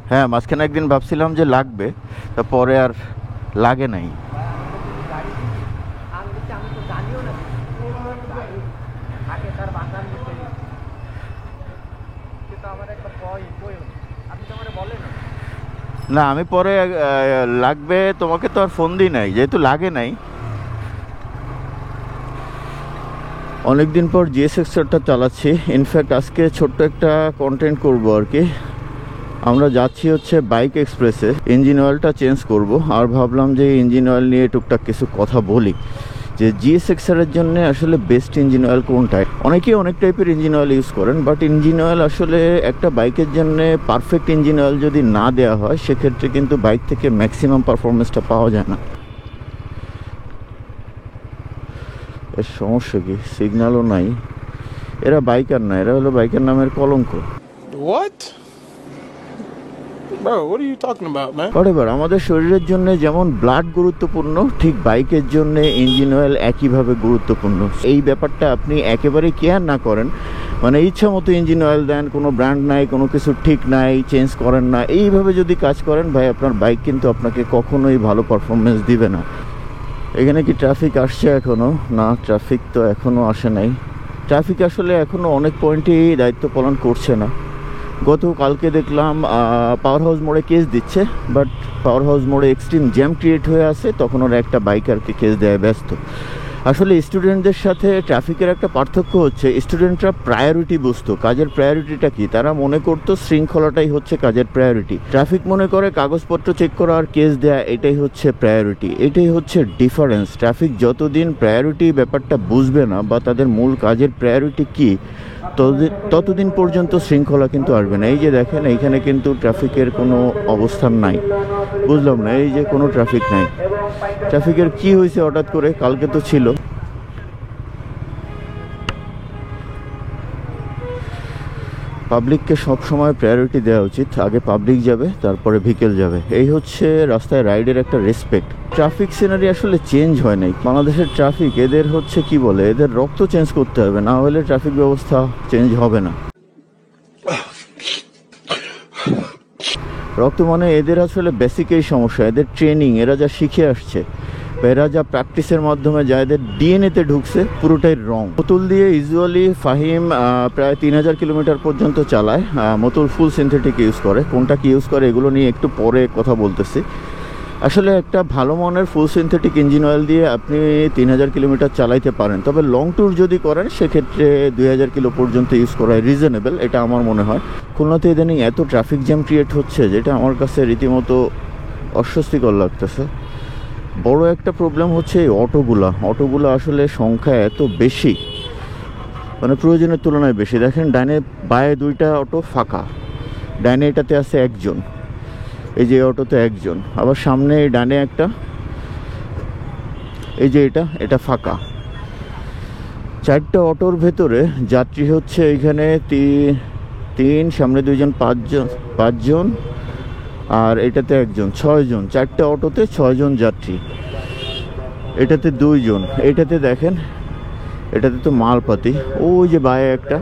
হ্যাঁ, মাঝখানে একদিন ভাবছিলাম যে লাগবে, তারপরে আর লাগে নাই। না, আমি পরে লাগবে তোমাকে তো আর ফোন দিই নাই, যেহেতু লাগে নাই। অনেকদিন পর জিএসএক্সআরটা চালাচ্ছি। ইনফ্যাক্ট আজকে ছোট্ট একটা কন্টেন্ট করব আর কি। আমরা যাচ্ছি হচ্ছে বাইক এক্সপ্রেসে, ইঞ্জিন অয়েলটা চেঞ্জ করব। আর ভাবলাম যে ইঞ্জিন অয়েল নিয়ে টুকটাক কিছু কথা বলি, যে জিএসএক্সআরের জন্য আসলে বেস্ট ইঞ্জিন অয়েল কোনটা। অনেকেই অনেক টাইপের ইঞ্জিন অয়েল ইউজ করেন, বাট ইঞ্জিন অয়েল আসলে একটা বাইকের জন্য পারফেক্ট ইঞ্জিন অয়েল যদি না দেওয়া হয়, সেক্ষেত্রে কিন্তু বাইক থেকে ম্যাক্সিমাম পারফরমেন্সটা পাওয়া যায় না। এর সমস্যা কি? সিগন্যালও নাই। এরা বাইকার না, এরা হলো বাইকের নামের কলঙ্ক। What? Bro, what are you talking about, man? এবার আমাদের শরীরের জন্য যেমন ব্লাড গুরুত্বপূর্ণ, ঠিক বাইকের জন্য ইঞ্জিন অয়েল একইভাবে গুরুত্বপূর্ণ। এই ব্যাপারটা আপনি একেবারে কেয়ার না করেন, মানে ইচ্ছা মতো ইঞ্জিন অয়েল দেন, কোনো ব্র্যান্ড নাই, কোনো কিছু ঠিক নাই, চেঞ্জ করেন না, এইভাবে যদি কাজ করেন ভাই, আপনার বাইক কিন্তু আপনাকে কখনোই ভালো পারফরমেন্স দিবে না। এখানে কি ট্রাফিক আসছে এখনও? না, ট্রাফিক তো এখনও আসে নাই। ট্রাফিক আসলে এখনও অনেক পয়েন্টেই দায়িত্ব পালন করছে না। গতকালকে দেখলাম পাওয়ার হাউস মোড়ে কেস দিচ্ছে, বাট পাওয়ার হাউস মোড়ে এক্সট্রিম জ্যাম ক্রিয়েট হয়ে আছে, তখন ওরা একটা বাইকারকে কেস দেয় ব্যস্ত। আসলে স্টুডেন্টদের সাথে ট্রাফিকের একটা পার্থক্য হচ্ছে, স্টুডেন্টরা প্রায়োরিটি বুঝতো। কাজের প্রায়োরিটিটা কি? তারা মনে করতো শৃঙ্খলাটাই হচ্ছে কাজের প্রায়োরিটি। ট্রাফিক মনে করে কাগজপত্র চেক করা আর কেস দেয়া এটাই হচ্ছে প্রায়োরিটি। এটাই হচ্ছে ডিফারেন্স। ট্রাফিক যতদিন প্রায়োরিটি ব্যাপারটা বুঝবে না, বা তাদের মূল কাজের প্রায়োরিটি কি, ততদিন পর্যন্ত শৃঙ্খলা কিন্তু আসবে না। এই যে দেখেন, এইখানে কিন্তু ট্রাফিকের কোনো অবস্থান নাই। বুঝলাম না, এই যে কোনো ট্রাফিক নাই। ট্রাফিকের কি হয়েছে হঠাৎ করে? কালকে তো ছিল। পাবলিককে সবসময় প্রায়োরিটি দেওয়া উচিত। আগে পাবলিক যাবে, তারপরে ভিকেল যাবে। এই হচ্ছে রাস্তায় রাইডের একটা রেসপেক্ট। ট্রাফিক সিনারি আসলে চেঞ্জ হয় নাই। বাংলাদেশের ট্রাফিক, এদের হচ্ছে কি বলে, এদের রক্ত চেঞ্জ করতে হবে, না হলে ট্রাফিক ব্যবস্থা চেঞ্জ হবে না। রক্ত মানে এদের আসলে বেসিক এই সমস্যা, এদের ট্রেনিং, এরা যা শিখে আসছে, এরা যা প্র্যাকটিসের মাধ্যমে যা এদের ডিএনএতে ঢুকছে, পুরোটাই রং। বোতল দিয়ে ইউজুয়ালি ফাহিম প্রায় 3000 কিলোমিটার পর্যন্ত চালায়। বোতল ফুল সিনথেটিক ইউজ করে। কোনটা কি ইউজ করে এগুলো নিয়ে একটু পরে কথা বলতেছি। আসলে একটা ভালো মানের ফুল সিনথেটিক ইঞ্জিন অয়েল দিয়ে আপনি 3000 কিলোমিটার চালাইতে পারেন, তবে লং ট্যুর যদি করেন সেক্ষেত্রে 2000 কিলো পর্যন্ত ইউজ করা রিজনেবল, এটা আমার মনে হয়। খুলনাতে ইদানিং এত ট্রাফিক জ্যাম ক্রিয়েট হচ্ছে, যেটা আমার কাছে রীতিমতো অস্বস্তিকর লাগতেছে। বড় একটা প্রবলেম হচ্ছে এই অটোগুলো আসলে সংখ্যা এত বেশি, মানে প্রয়োজনের তুলনায় বেশি। দেখেন, ডাইনে বায়ে দুইটা অটো ফাঁকা, ডাইনে এটাতে আছে একজন, এই যে অটোতে একজন, আবার সামনে এই ডানে একটা, এই যে এটা ফাঁকা। 4টা অটোর ভেতরে যাত্রী হচ্ছে এইখানে 3, সামনে 2জন, 5জন, আর এটাতে একজন, 6জন। 4টা অটোতে 6জন যাত্রী, এটাতে 2জন। এটাতে দেখেন, এটাতে তো মালপাতি। ওই যে বায়ে একটা,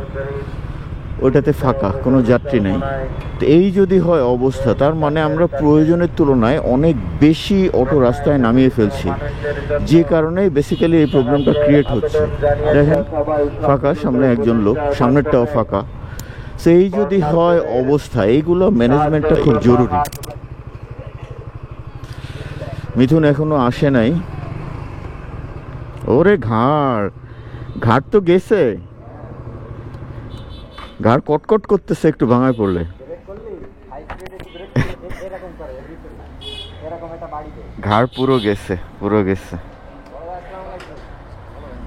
ওইটাতে ফাঁকা, কোনো যাত্রী নেই। তো এই যদি হয় অবস্থা, তার মানে আমরা প্রয়োজনের তুলনায় অনেক বেশি অটো রাস্তায় নামিয়ে ফেলছি, যে কারণে বেসিক্যালি এই প্রবলেমটা ক্রিয়েট হচ্ছে। দেখেন, ফাঁকা, সামনে একজন লোক, সামনেরটাও ফাঁকা। সেই যদি হয় অবস্থা, এইগুলো ম্যানেজমেন্টটা খুব জরুরি। মিথুন এখনো আসে নাই। ওরে ঘাট তো গেছে, ঘাড় কটকট করতেছে একটু ভাঙায় পড়লে। ঘাড় পুরো গেছে।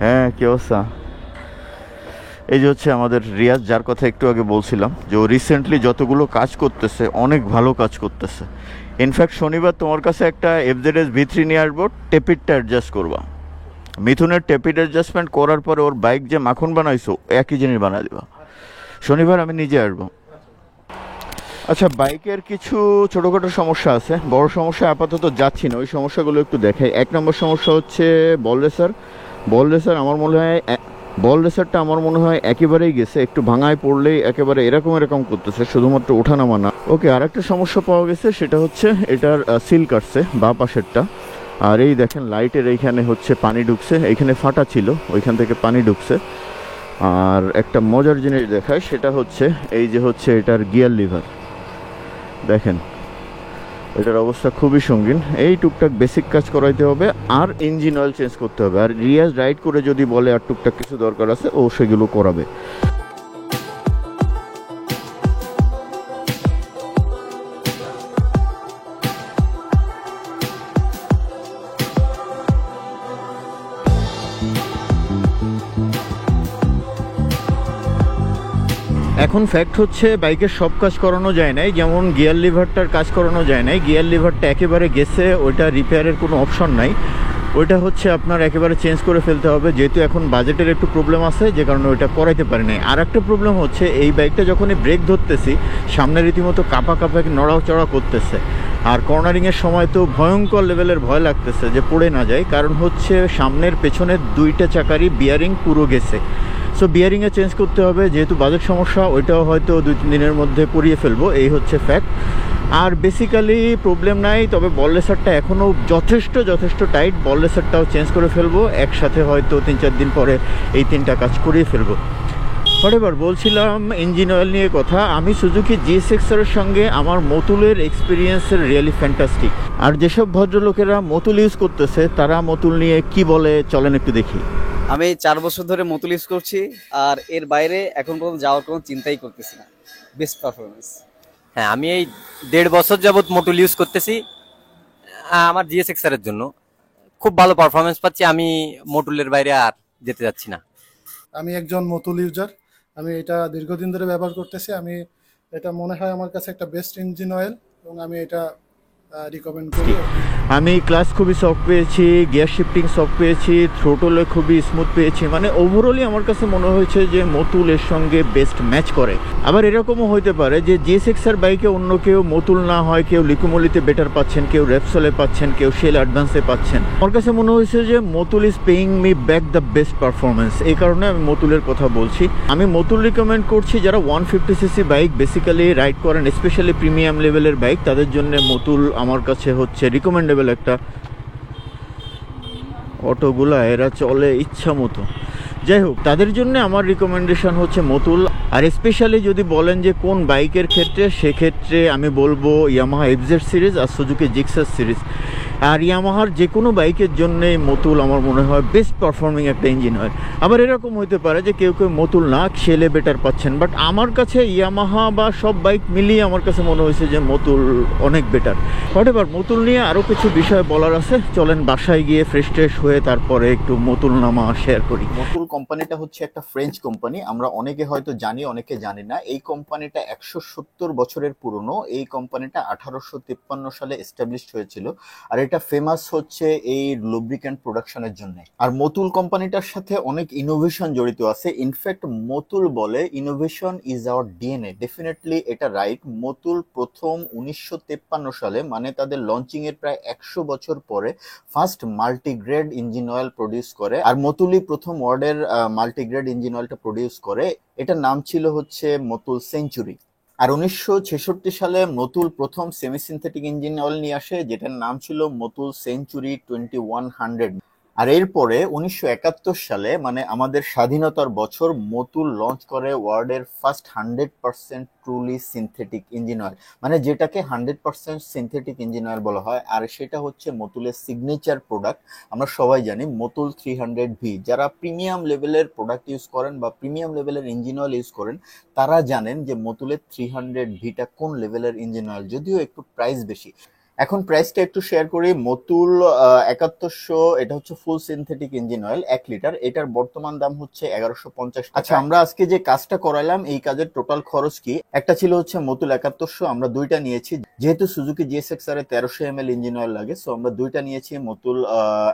হ্যাঁ, কি অবস্থা? এই যে হচ্ছে আমাদের রিয়াজ, যার কথা একটু আগে বলছিলাম, যে ও রিসেন্টলি যতগুলো কাজ করতেছে, অনেক ভালো কাজ করতেছে। ইনফ্যাক্ট শনিবার তোমার কাছে একটা FZS V3 নিয়ে আসবো, টেপিডটা অ্যাডজাস্ট করবা। মিথুনের টেপিড অ্যাডজাস্টমেন্ট করার পরে ওর বাইক যে মাখন বানাইছো, একই জিনিস বানাই দিবা। শনিবার আমি নিজে আসবো। আচ্ছা, বাইকের কিছু ছোটোখাটো সমস্যা আছে, বড় সমস্যা আপাতত যাচ্ছি না, ওই সমস্যাগুলো একটু দেখাই। 1 নম্বর সমস্যা হচ্ছে বল রেসার। আমার মনে হয় বল রেসারটা আমার মনে হয় একেবারেই গেছে, একটু ভাঙায় পড়লেই একেবারে এরকম এরকম করতেছে, শুধুমাত্র ওঠানামা না। ওকে, আর একটা সমস্যা পাওয়া গেছে, সেটা হচ্ছে এটার সিল কাটছে বা পাশেরটা। আর এই দেখেন লাইটের এইখানে হচ্ছে পানি ঢুকছে, এইখানে ফাটা ছিল, ওইখান থেকে পানি ঢুকছে। আর একটা মজার জিনিস দেখায়, সেটা হচ্ছে এই যে হচ্ছে এটার গিয়ার লিভার দেখেন, এটার অবস্থা খুবই সঙ্গীন। এই টুকটাক বেসিক কাজ করাইতে হবে, আর ইঞ্জিন অয়েল চেঞ্জ করতে হবে। আর রিয়াজ রাইড করে যদি বলে আর টুকটাক কিছু দরকার আছে, ও সেগুলো করাবে। এখন ফ্যাক্ট হচ্ছে বাইকের সব কাজ করানো যায় নাই, যেমন গিয়ার লিভারটার কাজ করানো যায় নাই। গিয়ার লিভারটা একেবারে গেছে, ওইটা রিপেয়ারের কোনো অপশন নাই, ওইটা হচ্ছে আপনার একেবারে চেঞ্জ করে ফেলতে হবে। যেহেতু এখন বাজেটের একটু প্রবলেম আছে, যে কারণে ওইটা করাইতে পারি নাই। আর একটা প্রবলেম হচ্ছে এই বাইকটা যখনই ব্রেক ধরতেছি, সামনে রীতিমতো কাঁপা কাঁপা নড়াচড়া করতেছে। আর কর্নারিংয়ের সময় তো ভয়ঙ্কর লেভেলের ভয় লাগতেছে যে পড়ে না যায়, কারণ হচ্ছে সামনের পেছনের দুইটা চাকারই বিয়ারিং পুরো গেছে। সো বিয়ারিংয়ে চেঞ্জ করতে হবে, যেহেতু বাজেট সমস্যা, ওইটাও হয়তো 2-3 দিনের মধ্যে করিয়ে ফেলবো, এই হচ্ছে ফ্যাক্ট। আর বেসিক্যালি প্রবলেম নাই, তবে বল রেসারটা এখনও যথেষ্ট টাইট। বল রেসারটাও চেঞ্জ করে ফেলবো একসাথে, হয়তো 3-4 দিন পরে এই 3টা কাজ করিয়ে ফেলবো। এবার বলছিলাম ইঞ্জিন অয়েল নিয়ে কথা। আমি সুজুকি GSX-R-এর সঙ্গে আমার মতুলের এক্সপিরিয়েন্সের রিয়েলি ফ্যান্টাস্টিক। আর যেসব ভদ্রলোকেরা মতুল ইউজ করতেছে, তারা মতুল নিয়ে কি বলে চলেন একটু দেখি। আমি 4 বছর ধরে মতুল ইউজ করছি, আর এর বাইরে এখন পর্যন্ত যাওয়ার কোনো চিন্তাই করতেছি না। Best performance. হ্যাঁ, আমি এই 1.5 বছর যাবত মোটুল ইউজ করতেছি আমার GSX-R এর জন্য। খুব ভালো পারফরমেন্স পাচ্ছি, আমি মোটুলের বাইরে আর যেতে যাচ্ছি না। আমি একজন মতুল ইউজার, আমি এটা দীর্ঘদিন ধরে ব্যবহার করতেছি। আমি এটা মনে হয় আমার কাছে একটা বেস্ট ইঞ্জিন অয়েল, এবং আমি এটা রিকমেন্ড করি। আমি ক্লাস খুবই সফট পেয়েছি, গিয়ার শিফটিং সফট পেয়েছি, থ্রোটলে খুবই স্মুথ পেয়েছি। মানে ওভারঅলি আমার কাছে মনে হয়েছে যে মতুল এর সঙ্গে বেস্ট ম্যাচ করে। আবার এরকমও হইতে পারে যে GSX-R বাইকে অন্য কেউ মতুল না হয়, কেউ লিকুমলিতে বেটার পাচ্ছেন, কেউ রেপসলে পাচ্ছেন, কেউ শেল অ্যাডভান্সে পাচ্ছেন। আমার কাছে মনে হয়েছে যে Matul is paying me back the best performance, এই কারণে আমি মতুলের কথা বলছি। আমি মতুল রিকমেন্ড করছি যারা 150cc বাইক বেসিক্যালি রাইড করেন, স্পেশালি প্রিমিয়াম লেভেলের বাইক, তাদের জন্য মতুল আমার কাছে হচ্ছে রিকমেন্ডেবল একটা। অটোগুলা এরা চলে ইচ্ছা মতো, যাই হোক তাদের জন্য আমার রিকমেন্ডেশন হচ্ছে মতুল। আর স্পেশালি যদি বলেন যে কোন বাইকের ক্ষেত্রে, সেক্ষেত্রে আমি বলবো ইয়ামাহা FZ সিরিজ আর সুজুকি জিক্সার সিরিজ। আর ইয়ামাহার যে কোনো বাইকের জন্যে মতুল আমার মনে হয় বেস্ট পারফর্মিং একটা ইঞ্জিন হয়। আবার এরকম হইতে পারে যে কেউ কেউ মতুল না শেলে বেটার পাচ্ছেন, বাট আমার কাছে ইয়ামাহা বা সব বাইক মিলিয়ে আমার কাছে মনে হয়েছে যে মতুল অনেক বেটার। এবার মতুল নিয়ে আরও কিছু বিষয় বলার আছে, চলেন বাসায় গিয়ে ফ্রেশ ট্রেশ হয়ে তারপরে একটু মতুল নামা শেয়ার করি। মতুল কোম্পানিটা হচ্ছে একটা ফ্রেঞ্চ কোম্পানি, আমরা অনেকে হয়তো জানি, অনেকে জানি না। এই কোম্পানিটা 170 বছরের পুরনো। এই কোম্পানিটা 1853 সালে এস্টাবলিশড হয়েছিল। আর এটা ফেমাস হচ্ছে এই লুব্রিক্যান্ট প্রোডাকশনের জন্য। আর মতুল কোম্পানিটার সাথে অনেক ইনোভেশন জড়িত আছে। ইনফ্যাক্ট মতুল বলে innovation is our DNA. Definitely এটা রাইট। মতুল প্রথম 1953 সালে, মানে তাদের লঞ্চিং এর প্রায় 100 বছর পরে, first multigrade engine oil produce করে। আর মতুলই প্রথম ওয়ার্ল্ডের মাল্টিগ্রেড ইঞ্জিন অয়েলটা প্রডিউস করে। এটার নাম ছিল হচ্ছে মতুল সেঞ্চুরি। আর 1966 সালে মতুল প্রথম সেমি সিনথেটিক ইঞ্জিন অয়েল নিয়ে আসে, যেটার নাম ছিল মতুল সেঞ্চুরি 2100। আর এরপরে 1971 সালে, মানে আমাদের স্বাধীনতার বছর, মতুল লঞ্চ করে ওয়ার্ল্ডের first 100% truly synthetic engine oil, মানে যেটাকে 100% সিনথেটিক ইঞ্জিন অয়েল বলা হয়। আর সেটা হচ্ছে মতুলের সিগনেচার প্রোডাক্ট। আমরা সবাই জানি মতুল 300V। যারা প্রিমিয়াম লেভেলের প্রোডাক্ট ইউজ করেন বা প্রিমিয়াম লেভেলের ইঞ্জিন অয়েল ইউজ করেন, তারা জানেন যে মতুলের 300Vটা কোন লেভেলের ইঞ্জিন অয়েল, যদিও একটু প্রাইস বেশি। এখন প্রাইসটা একটু শেয়ার করি। মতুল 7100, এটা হচ্ছে ফুল সিনথেটিক ইঞ্জিন অয়েল 1 লিটার। এটার বর্তমান দাম হচ্ছে 1150 টাকা। আচ্ছা, আমরা আজকে যে কাজটা করালাম, এই কাজের টোটাল খরচ কি? একটা ছিল হচ্ছে মতুল 7100, আমরা দুইটা নিয়েছি। যেহেতু সুজুকি GSX-R এ 1300 ml ইঞ্জিন অয়েল লাগে, সো আমরা দুইটা নিয়েছি মতুল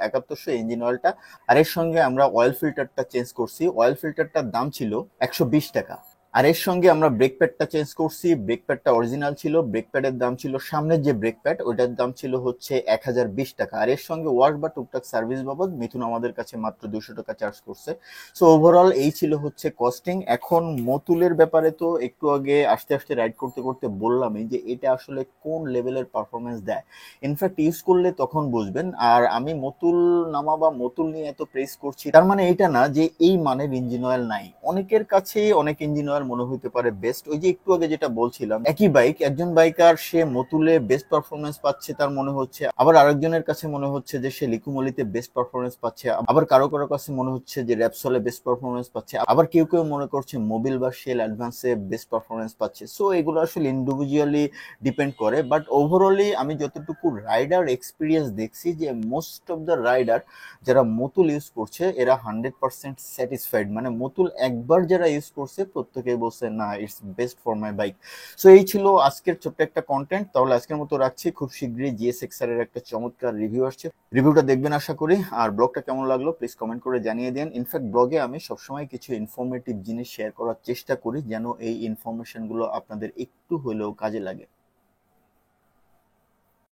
7100 ইঞ্জিন অয়েলটা। আর এর সঙ্গে আমরা অয়েল ফিল্টারটা চেঞ্জ করছি। অয়েল ফিল্টারটার দাম ছিল 120 টাকা। আর এর সঙ্গে আমরা ব্রেক প্যাডটা চেঞ্জ করছি। ব্রেক প্যাডটা অরিজিনাল ছিল, ব্রেক প্যাডের দাম ছিল, সামনের যে ব্রেক প্যাড ওইটার দাম ছিল হচ্ছে 1020 টাকা। আর এর সঙ্গে ওয়াশ বা টুকটাক সার্ভিস বাবদ মিথুন আমাদের কাছে মাত্র 200 টাকা চার্জ করছে। সো ওভারঅল এই ছিল হচ্ছে কস্টিং। এখন মতুলের ব্যাপারে তো একটু আগে আস্তে আস্তে রাইড করতে করতে বললামই যে এটা আসলে কোন লেভেলের পারফরমেন্স দেয়, ইনফ্যাক্ট ইউজ করলে তখন বুঝবেন। আর আমি মতুল নামা বা মতুল নিয়ে এত প্রেস করছি তার মানে এটা না যে এই মানের ইঞ্জিন অয়েল নাই। অনেকের কাছে অনেক ইঞ্জিন অয়েল মনে হতে পারে বেস্ট। ওই যে একটু আগে যেটা বলছিলাম, একই বাইক, একজন বাইকার সে মতুলে বেস্ট পারফরমেন্স পাচ্ছে তার মনে হচ্ছে, আবার আরেকজনের কাছে মনে হচ্ছে যে সে লিকুমলিতে বেস্ট পারফরমেন্স পাচ্ছে, আবার কারো কারো কাছে মনে হচ্ছে যে র্যাপসলে বেস্ট পারফরমেন্স পাচ্ছে, আবার কেউ কেউ মনে করছে মোবিল বা শেল অ্যাডভান্সে বেস্ট পারফরমেন্স পাচ্ছে। সো এগুলো আসলে ইন্ডিভিজুয়ালি ডিপেন্ড করে, বাট ওভারঅলি আমি যতটুকু রাইডার এক্সপিরিয়েন্স দেখছি যে মোস্ট অফ দ্য রাইডার যারা মতুল ইউজ করছে এরা 100% স্যাটিসফাইড। মানে মতুল একবার যারা ইউজ করছে প্রত্যেকেই বলছে না it's best for my bike. So এই ছিল আজকের ছোট্ট একটা কন্টেন্ট। তাহলে আজকের মতো রাখছি, খুব শীঘ্রই GSXR এর একটা চমৎকার রিভিউ আসছে, রিভিউটা দেখবেন আশা করি। আর ব্লগটা কেমন লাগলো প্লিজ কমেন্ট করে জানিয়ে দিন। ইনফ্যাক্ট ব্লগে আমি সবসময় কিছু ইনফরমেটিভ জিনিস শেয়ার করার চেষ্টা করি যেন এই ইনফরমেশনগুলো আপনাদের একটু হলেও কাজে লাগে।